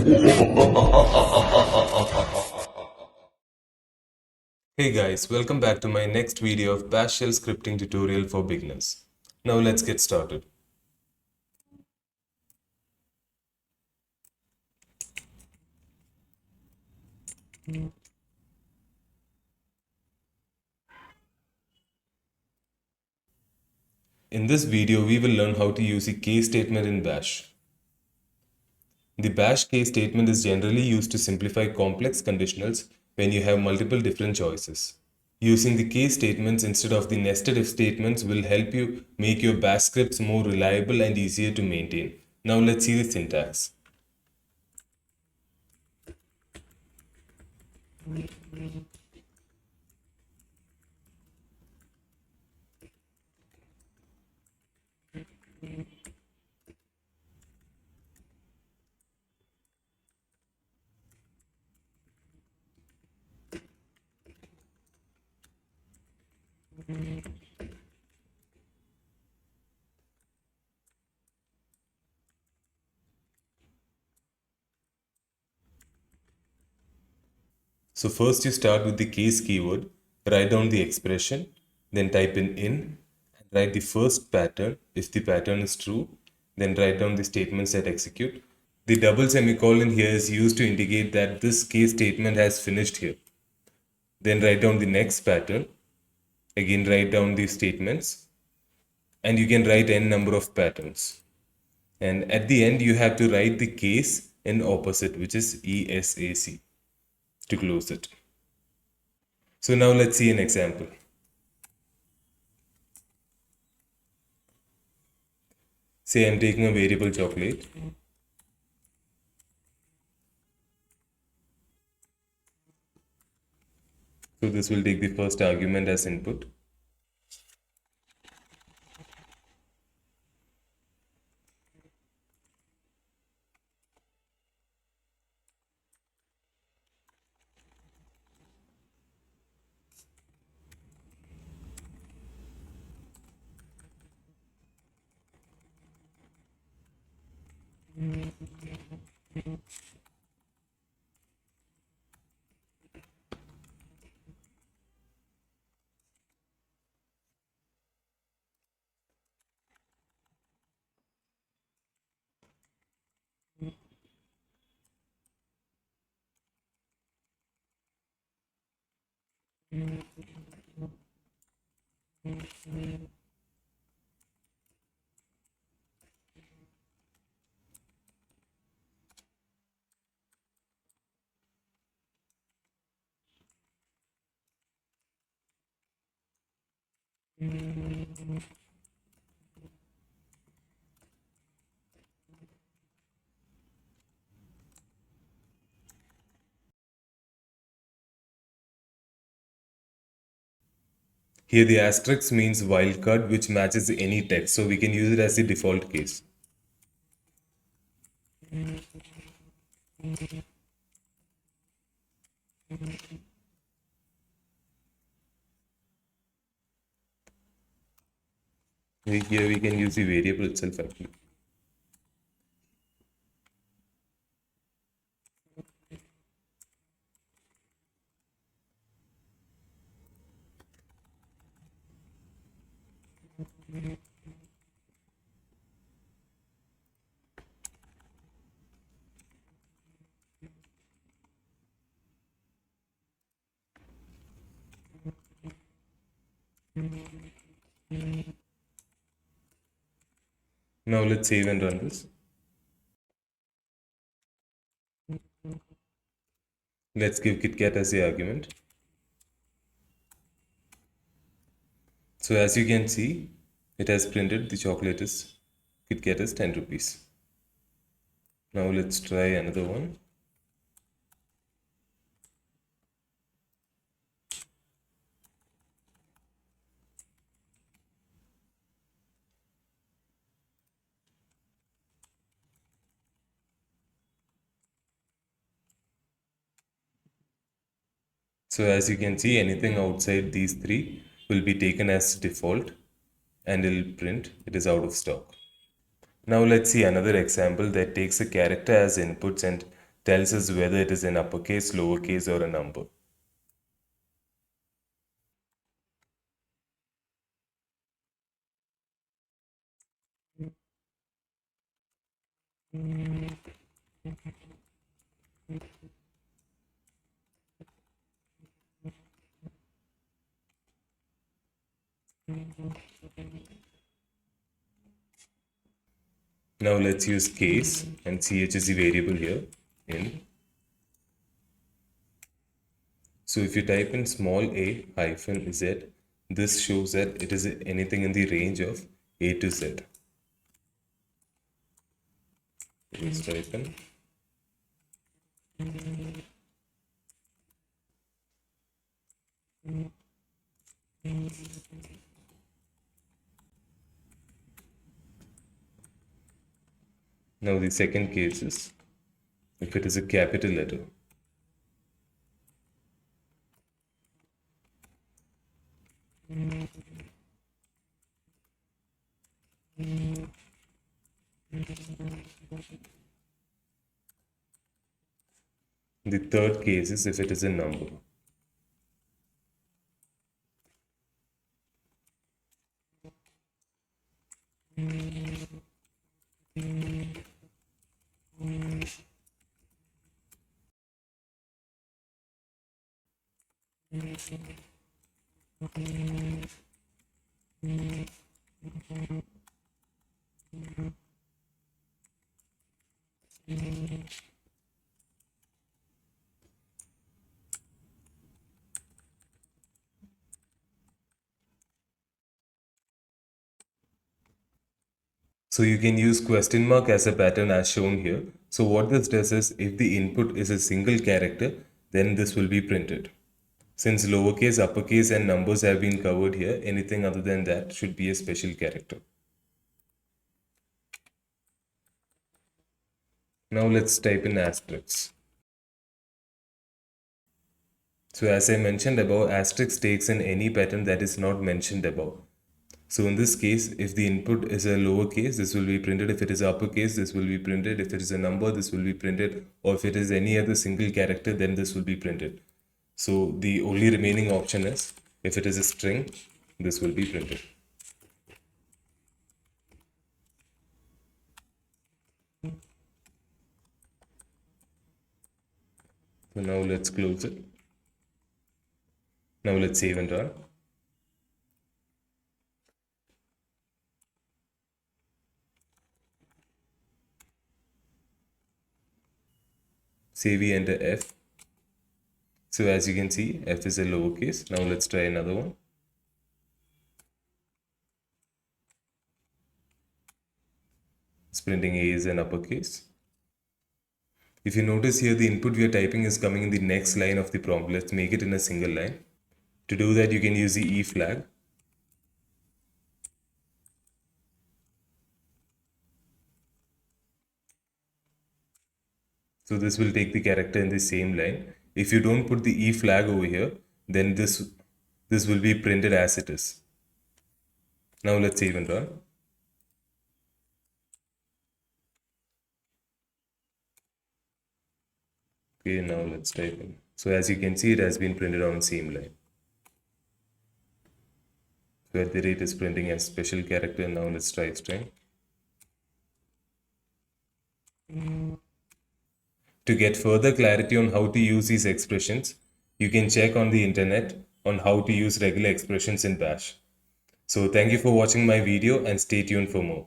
Hey guys, welcome back to my next video of Bash Shell scripting tutorial for beginners. Now let's get started. In this video, we will learn how to use a case statement in Bash. The Bash case statement is generally used to simplify complex conditionals when you have multiple different choices. Using the case statements instead of the nested if statements will help you make your Bash scripts more reliable and easier to maintain. Now let's see the syntax. So first you start with the case keyword, write down the expression, then type in, and write the first pattern. If the pattern is true, then write down the statements that execute. The double semicolon here is used to indicate that this case statement has finished here. Then write down the next pattern. Again, write down the statements, and you can write n number of patterns. And at the end, you have to write the case in opposite, which is ESAC, to close it. So now let's see an example. Say I'm taking a variable chocolate. So this will take the first argument as input. Here the asterisk means wildcard, which matches any text, so we can use it as the default case. Here we can use the variable itself actually. Now let's save and run this. Let's give KitKat as the argument. So as you can see, it has printed the chocolate is KitKat is 10 rupees. Now let's try another one. So as you can see, anything outside these three will be taken as default and it will print it is out of stock. Now let's see another example that takes a character as inputs and tells us whether it is an uppercase, lowercase, or a number. Now let's use case, and ch is the variable here in. So if you type in small a hyphen z, this shows that it is anything in the range of a to z. Let's type in. Now the second case is if it is a capital letter. The third case is if it is a number. So you can use question mark as a pattern as shown here. So what this does is if the input is a single character, then this will be printed. Since lowercase, uppercase and numbers have been covered here, anything other than that should be a special character. Now let's type in asterisks. So as I mentioned above, asterisk takes in any pattern that is not mentioned above. So in this case, if the input is a lowercase, this will be printed. If it is uppercase, this will be printed. If it is a number, this will be printed. Or if it is any other single character, then this will be printed. So the only remaining option is, if it is a string, this will be printed. So now let's close it. Now let's save and run. Say we enter F. So as you can see, F is a lowercase. Now let's try another one. It's printing A is an uppercase. If you notice here, the input we are typing is coming in the next line of the prompt. Let's make it in a single line. To do that, you can use the E flag. So this will take the character in the same line. If you don't put the E flag over here, then this will be printed as it is. Now let's save and run. Okay, now let's type in. So as you can see, it has been printed on the same line. So at the rate is printing as special character. Now let's try string. To get further clarity on how to use these expressions, you can check on the internet on how to use regular expressions in Bash. So thank you for watching my video and stay tuned for more.